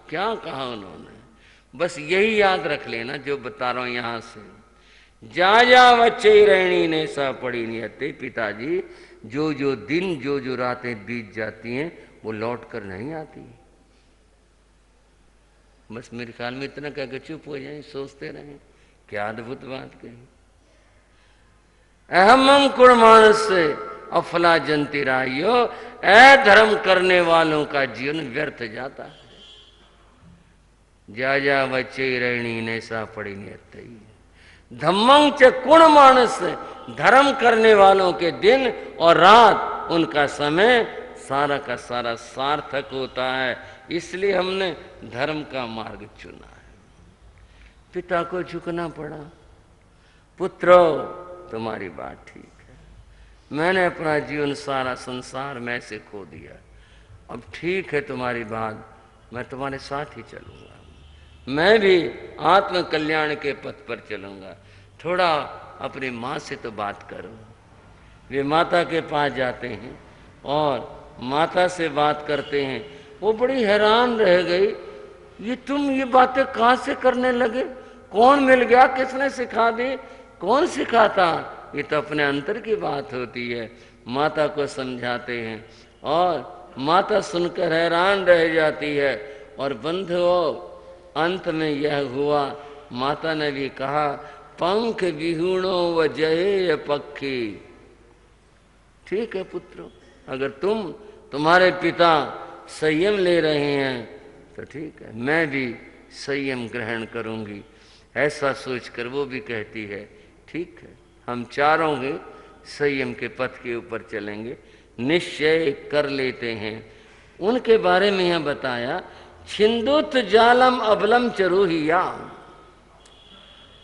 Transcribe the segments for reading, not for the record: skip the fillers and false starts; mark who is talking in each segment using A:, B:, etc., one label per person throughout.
A: क्या कहा उन्होंने? बस यही याद रख लेना जो बता रहा हूं यहां से। जा जा बच्चे रहनी ने सा पड़ी नियते। पिताजी, जो जो दिन जो जो रातें बीत जाती हैं वो लौट कर नहीं आती। बस मेरे ख्याल में इतना कह के चुप हो जाए, सोचते रहें। क्या अद्भुत बात कही। अहम अंकुर मानस से अफला जनती राइयो। अधर्म करने वालों का जीवन व्यर्थ जाता है। जा जा बच्चे रहनी ने सा पड़ी नियत। धम्मं च कुण मानस, धर्म करने वालों के दिन और रात, उनका समय सारा का सारा सार्थक होता है। इसलिए हमने धर्म का मार्ग चुना है। पिता को झुकना पड़ा। पुत्रो, तुम्हारी बात ठीक है, मैंने अपना जीवन सारा संसार में से खो दिया। अब ठीक है तुम्हारी बात, मैं तुम्हारे साथ ही चलूंगा। मैं भी आत्म कल्याण के पथ पर चलूंगा। थोड़ा अपनी माँ से तो बात करो। वे माता के पास जाते हैं और माता से बात करते हैं। वो बड़ी हैरान रह गई, ये तुम ये बातें कहाँ से करने लगे? कौन मिल गया? किसने सिखा दी? कौन सिखाता? ये तो अपने अंतर की बात होती है। माता को समझाते हैं और माता सुनकर हैरान रह जाती है। और बंधुओं, अंत में यह हुआ, माता ने भी कहा, पंख विहूणो व जये पक्षी। ठीक है पुत्रों, अगर तुम्हारे पिता संयम ले रहे हैं तो ठीक है, मैं भी संयम ग्रहण करूंगी। ऐसा सोचकर वो भी कहती है, ठीक है, हम चारों ही संयम के पथ के ऊपर चलेंगे, निश्चय कर लेते हैं। उनके बारे में यह बताया, छिंदुत जालम अबलम चरूहिया।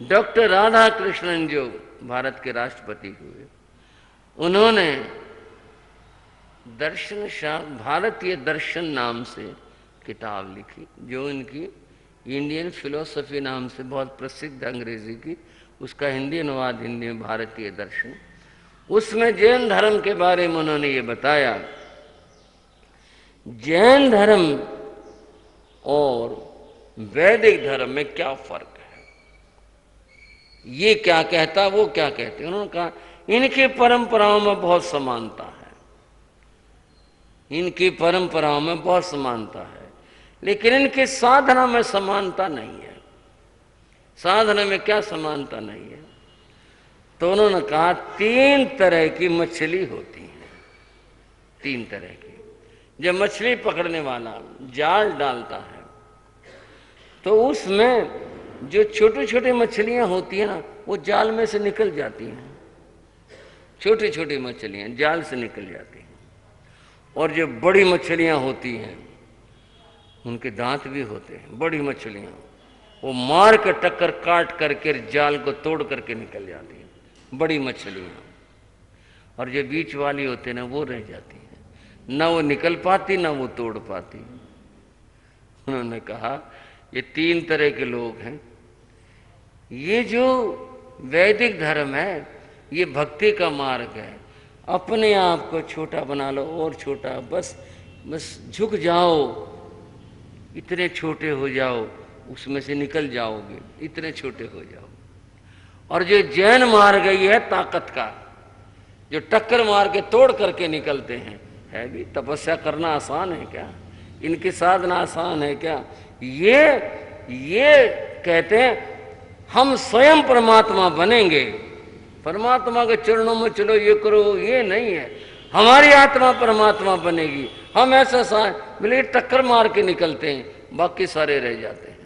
A: डॉक्टर राधा कृष्णन जो भारत के राष्ट्रपति हुए, उन्होंने दर्शन शास्त्र, भारतीय दर्शन नाम से किताब लिखी, जो इनकी इंडियन फिलोसफी नाम से बहुत प्रसिद्ध अंग्रेजी की, उसका हिंदी अनुवाद हिंदी में भारतीय दर्शन। उसमें जैन धर्म के बारे में उन्होंने ये बताया, जैन धर्म और वैदिक धर्म में क्या फर्क है, ये क्या कहता वो क्या कहते। उन्होंने कहा इनकी परंपराओं में बहुत समानता है, इनकी परंपराओं में बहुत समानता है, लेकिन इनकी साधना में समानता नहीं है। साधना में क्या समानता नहीं है? तो उन्होंने कहा 3 तरह की मछली होती है। 3 तरह की। जब मछली पकड़ने वाला जाल डालता है तो उसमें जो छोटी छोटी मछलियां होती हैं ना, वो जाल में से निकल जाती हैं। छोटी छोटी मछलियां जाल से निकल जाती हैं। और जो बड़ी मछलियां होती हैं, उनके दांत भी होते हैं। बड़ी मछलियां वो मार के टक्कर काट करके जाल को तोड़ करके निकल जाती हैं, बड़ी मछलियां। और जो बीच वाली होते हैं ना, वो रह जाती हैं, ना वो निकल पाती ना वो तोड़ पाती। उन्होंने कहा ये 3 तरह के लोग हैं। ये जो वैदिक धर्म है, ये भक्ति का मार्ग है। अपने आप को छोटा बना लो, और छोटा, बस झुक जाओ, इतने छोटे हो जाओ, उसमें से निकल जाओगे, इतने छोटे हो जाओ। और जो जैन मार्ग है, ये है ताकत का, जो टक्कर मार के तोड़ करके निकलते हैं। है भी तपस्या करना आसान है क्या? इनकी साधना आसान है क्या? ये कहते हैं हम स्वयं परमात्मा बनेंगे, परमात्मा के चरणों में चलो, ये करो, ये नहीं है। हमारी आत्मा परमात्मा बनेगी। हम ऐसा बोले टक्कर मार के निकलते हैं, बाकी सारे रह जाते हैं।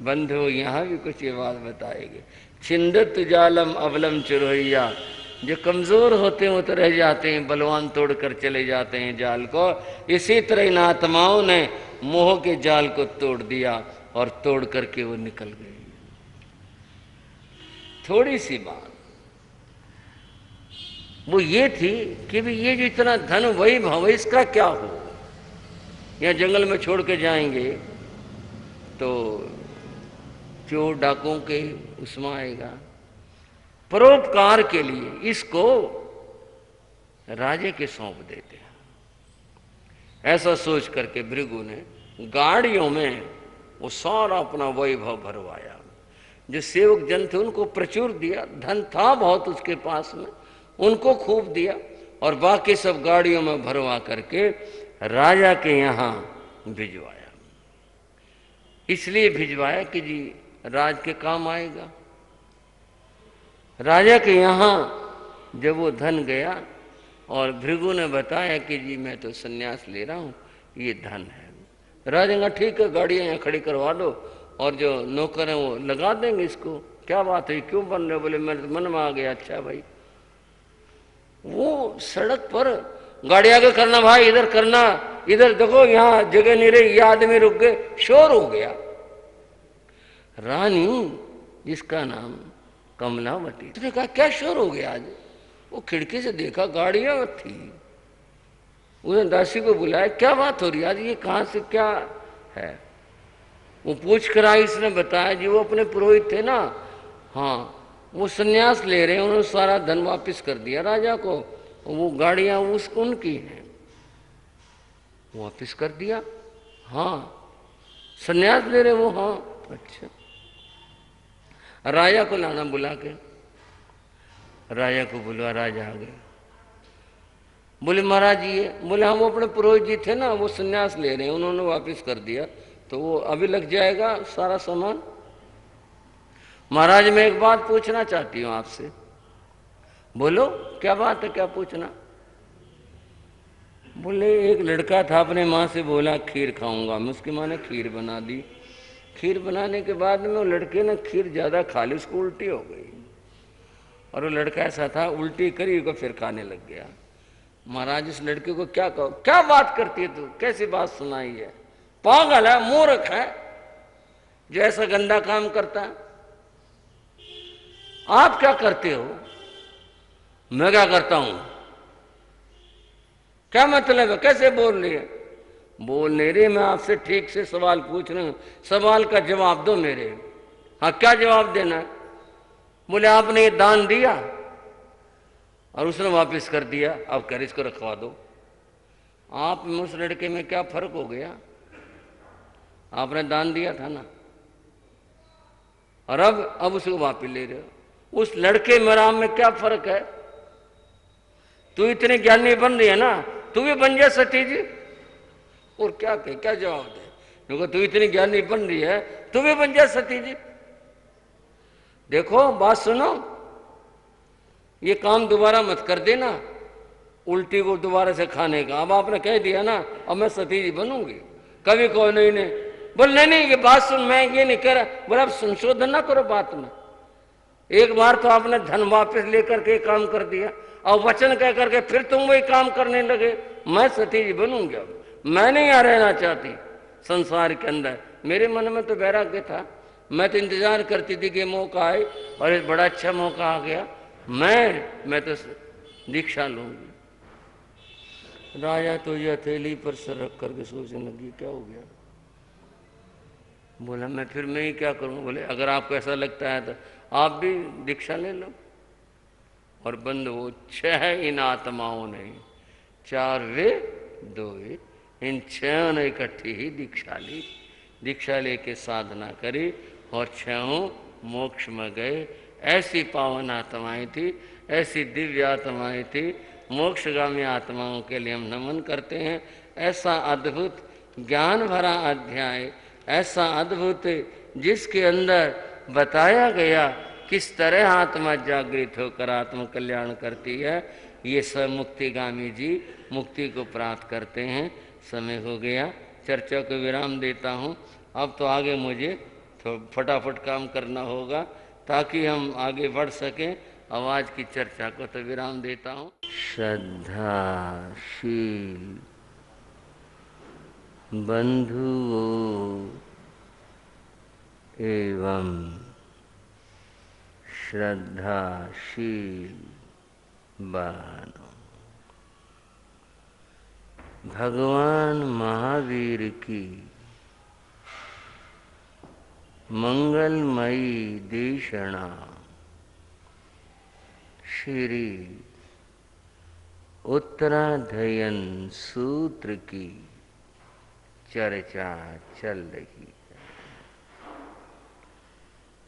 A: बंधु, यहां भी कुछ ये बात बताएंगे, छिंदत जालम अबलम चुरैया। जो कमजोर होते हैं वो तो रह जाते हैं, बलवान तोड़ कर चले जाते हैं जाल को। इसी तरह इन आत्माओं ने मोह के जाल को तोड़ दिया और तोड़ करके वो निकल गए। थोड़ी सी बात वो ये थी कि भी ये जो इतना धन वैभव, इसका क्या हो? या जंगल में छोड़ के जाएंगे तो चोर डाकुओं के उसमें आएगा। परोपकार के लिए इसको राजे के सौंप देते हैं। ऐसा सोच करके भृगु ने गाड़ियों में वो सारा अपना वैभव भरवाया। जो सेवक जन थे उनको प्रचुर दिया, धन था बहुत उसके पास में, उनको खूब दिया, और बाकी सब गाड़ियों में भरवा करके राजा के यहाँ भिजवाया। इसलिए भिजवाया कि जी राज के काम आएगा। राजा के यहाँ जब वो धन गया और भृगु ने बताया कि जी मैं तो संन्यास ले रहा हूँ, ये धन है। राजा ने ठीक है, गाड़ियाँ यहाँ खड़ी करवा दो और जो नौकर हैं वो लगा देंगे इसको। क्या बात है, क्यों बन रहे? बोले मेरे मन में आ गया। अच्छा भाई, वो सड़क पर गाड़ी आगे करना भाई, इधर करना, इधर देखो यहाँ जगह नहीं रही, ये आदमी रुक गए, शोर हो गया। रानी जिसका नाम कमलावती, उसने कहा क्या शोर हो गया आज? वो खिड़की से देखा गाड़ियां थी। उसने दासी को बुलाया, क्या बात हो रही आज, ये कहाँ से क्या है? वो पूछ कर आई, इसने बताया जी वो अपने पुरोहित थे ना, हाँ वो संन्यास ले रहे हैं, उन्होंने सारा धन वापस कर दिया राजा को, वो गाड़ियां उनकी हैं, वापस कर दिया। हाँ संन्यास ले रहे वो, हाँ अच्छा। राजा को लाना बुला के, राजा को बुलवा, राजा आ गए। बोले महाराज जी, बोले हम अपने पुरोहित जी थे ना, वो संन्यास ले रहे हैं, उन्होंने वापस कर दिया, तो वो अभी लग जाएगा सारा सामान। महाराज मैं एक बात पूछना चाहती हूँ आपसे। बोलो क्या बात है, क्या पूछना? बोले एक लड़का था, अपने माँ से बोला खीर खाऊंगा मैं, उसकी माँ ने खीर बना दी। खीर बनाने के बाद में वो लड़के ने खीर ज़्यादा खा ली, उसको उल्टी हो गई, और वो लड़का ऐसा था उल्टी करी को फिर खाने लग गया। महाराज इस लड़के को क्या कहो, क्या बात करती है तू, कैसी बात सुनाई है, पागल है, मूर्ख है जो ऐसा गंदा काम करता है। आप क्या करते हो? मैं क्या करता हूं? क्या मतलब है, कैसे बोल रही है? बोल नहीं रही, मैं आपसे ठीक से सवाल पूछ रहा हूं, सवाल का जवाब दो मेरे। हाँ क्या जवाब देना है? बोले आपने ये दान दिया और उसने वापस कर दिया, अब कह इसको रखवा दो। आप में उस लड़के में क्या फर्क हो गया? आपने दान दिया था ना, और अब उसको वापस ले रहे हो। उस लड़के में राम में क्या फर्क है? तू इतनी ज्ञानी बन रही है ना, तू भी बन जा सती जी। और क्या कहे, क्या जवाब दे? देखो तू इतनी ज्ञानी बन रही है, तू भी बन जा सती जी। देखो बात सुनो, ये काम दोबारा मत कर देना, उल्टी को दोबारा से खाने का। अब आपने कह दिया ना, अब मैं सती जी बनूंगी, कभी कहो नहीं नहीं। बोल नहीं नहीं ये बात सुन, मैं ये नहीं कह रहा। बोला आप संशोधन ना करो बात में। एक बार तो आपने धन वापस लेकर के काम कर दिया, और वचन कह करके फिर तुम वही काम करने लगे। मैं सती जी बनूंगी, अब मैं नहीं यहाँ रहना चाहती संसार के अंदर। मेरे मन में तो वैराग्य था, मैं तो इंतजार करती थी कि मौका आए, और एक बड़ा अच्छा मौका आ गया, मैं तो दीक्षा लूंगी। राजा तो ये हथेली पर सर रख करके सोचने लगी क्या हो गया। बोला मैं ही क्या करूं? बोले अगर आपको ऐसा लगता है तो आप भी दीक्षा ले लो। और बंद वो 6 इन आत्माओं ने, 4 वे 2 वे, इन 6 ने इकट्ठी ही दीक्षा ली। दीक्षा लेके साधना करी और 6 मोक्ष में गए। ऐसी पावन आत्माएं थी, ऐसी दिव्य आत्माएं थी। मोक्षगामी आत्माओं के लिए हम नमन करते हैं। ऐसा अद्भुत ज्ञान भरा अध्याय, ऐसा अद्भुत जिसके अंदर बताया गया किस तरह आत्मा जागृत होकर आत्म कल्याण करती है। ये सब मुक्तिगामी जी मुक्ति को प्राप्त करते हैं। समय हो गया, चर्चा को विराम देता हूँ। अब तो आगे मुझे तो फटाफट काम करना होगा ताकि हम आगे बढ़ सकें। आवाज की चर्चा को तो विराम देता हूँ। श्रद्धाशील बंधुओं एवं श्रद्धाशील बहनों, भगवान महावीर की मंगलमयी देशना श्री उत्तराधयन सूत्र की चर्चा चल रही है।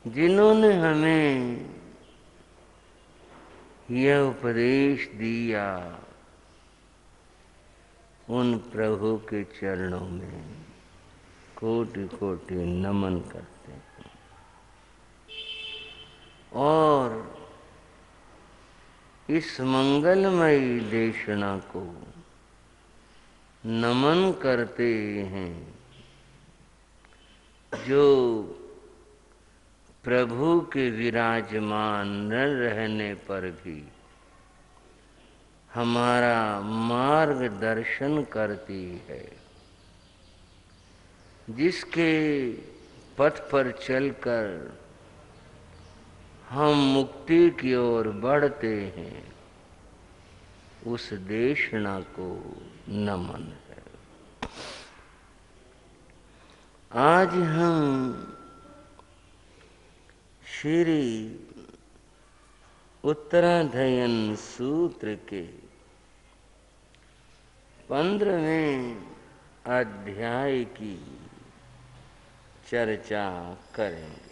A: जिन्होंने हमें यह उपदेश दिया, उन प्रभु के चरणों में कोटि कोटि नमन करते हैं और इस मंगलमयी देशना को नमन करते हैं जो प्रभु के विराजमान न रहने पर भी हमारा मार्गदर्शन करती है, जिसके पथ पर चलकर हम मुक्ति की ओर बढ़ते हैं, उस देशना को नमन है। आज हम श्री उत्तराधयन सूत्र के 15वें अध्याय की चर्चा करेंगे।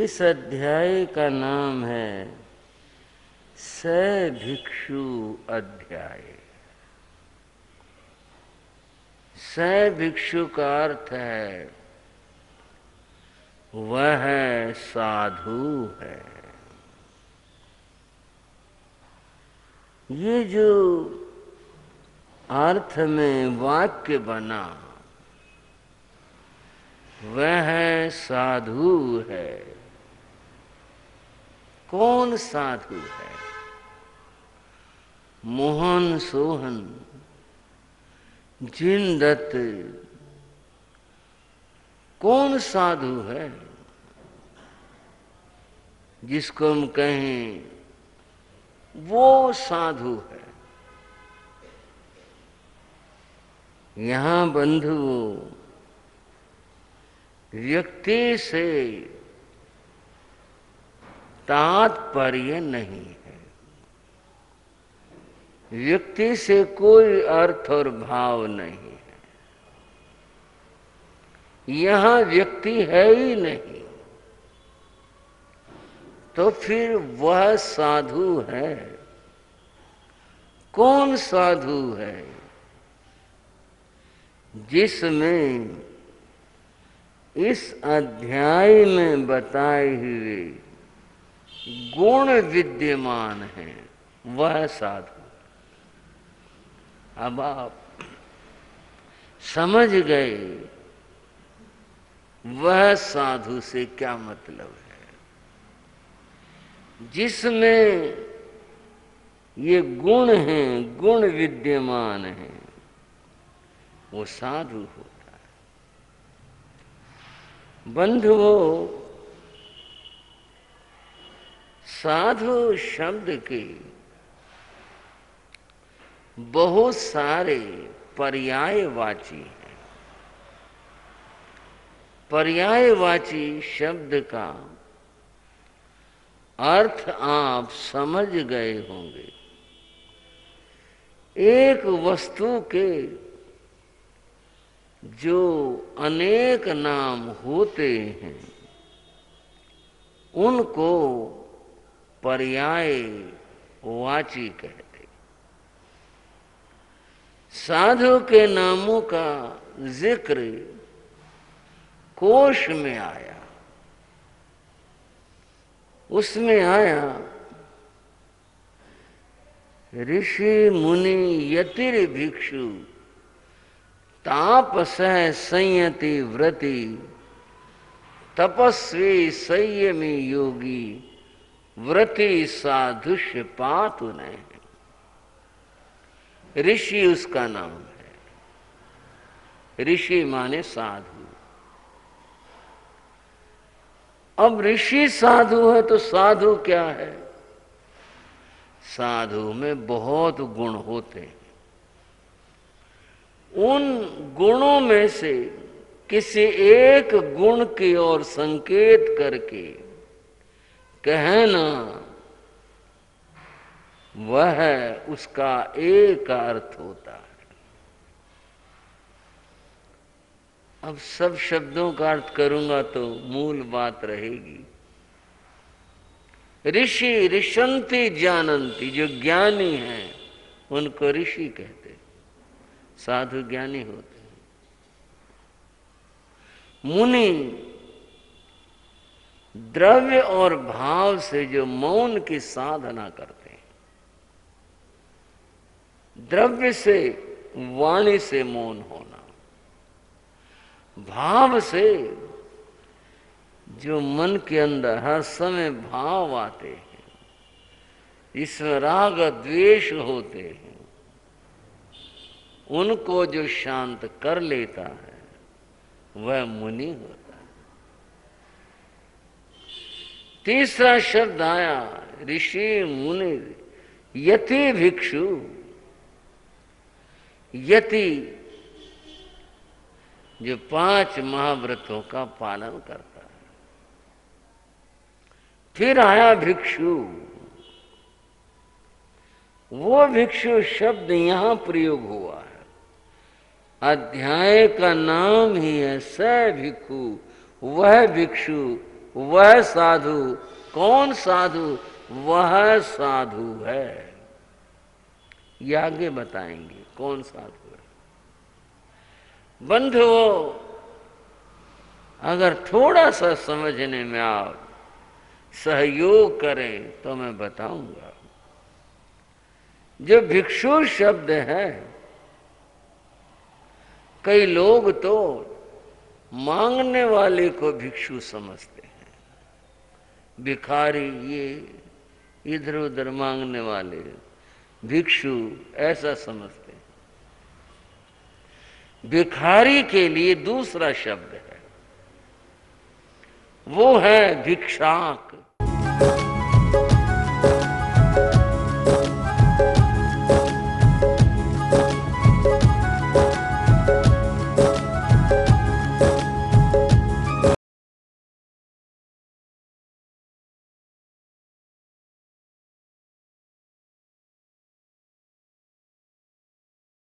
A: इस अध्याय का नाम है सभिक्षु अध्याय। सभिक्षु का अर्थ है वह साधु है। ये जो अर्थ में वाक्य बना वह साधु है। कौन साधु है? मोहन सोहन जिन दत्त कौन साधु है जिसको हम कहें वो साधु है? यहां बंधुओं व्यक्ति से तात्पर्य नहीं है। व्यक्ति से कोई अर्थ और भाव नहीं है। यहां व्यक्ति है ही नहीं, तो फिर वह साधु है। कौन साधु है? जिसमें इस अध्याय में बताए हुए गुण विद्यमान हैं, वह साधु। अब आप समझ गए वह साधु से क्या मतलब है। जिसमें ये गुण हैं, गुण विद्यमान हैं, वो साधु होता है। बंधुओं, साधु शब्द के बहुत सारे पर्यायवाची हैं। पर्यायवाची शब्द का अर्थ आप समझ गए होंगे। एक वस्तु के जो अनेक नाम होते हैं, उनको पर्यायवाची कहते। साधु के नामों का जिक्र कोश में आया। उसमें आया ऋषि मुनि यतिर भिक्षु तापसः संयति व्रति तपस्वी संयमी योगी व्रति साधुष्य पातु ने। ऋषि उसका नाम है। ऋषि माने साधु। अब ऋषि साधु है तो साधु क्या है? साधु में बहुत गुण होते हैं। उन गुणों में से किसी एक गुण की ओर संकेत करके कहना, वह उसका एक अर्थ होता है। अब सब शब्दों का अर्थ करूंगा तो मूल बात रहेगी। ऋषि ऋषंति जानंती, जो ज्ञानी हैं उनको ऋषि कहते हैं, साधु ज्ञानी होते हैं। मुनि द्रव्य और भाव से जो मौन की साधना करते हैं, द्रव्य से वाणी से मौन होना, भाव से जो मन के अंदर हर समय भाव आते हैं, इसमें राग द्वेष होते हैं, उनको जो शांत कर लेता है वह मुनि होता है। तीसरा शब्द आया ऋषि मुनि, यति भिक्षु। यति जो 5 महाव्रतों का पालन करता है। फिर आया भिक्षु। वो भिक्षु शब्द यहां प्रयोग हुआ है, अध्याय का नाम ही है स भिक्षु। वह भिक्षु, वह साधु। कौन साधु? वह साधु है। ये आगे बताएंगे कौन साधु है। बंधुओं, अगर थोड़ा सा समझने में आप सहयोग करें तो मैं बताऊंगा। जो भिक्षु शब्द है, कई लोग तो मांगने वाले को भिक्षु समझते हैं। भिखारी, ये इधर उधर मांगने वाले भिक्षु ऐसा समझते हैं। भिखारी के लिए दूसरा शब्द है, वो है भिक्षाक।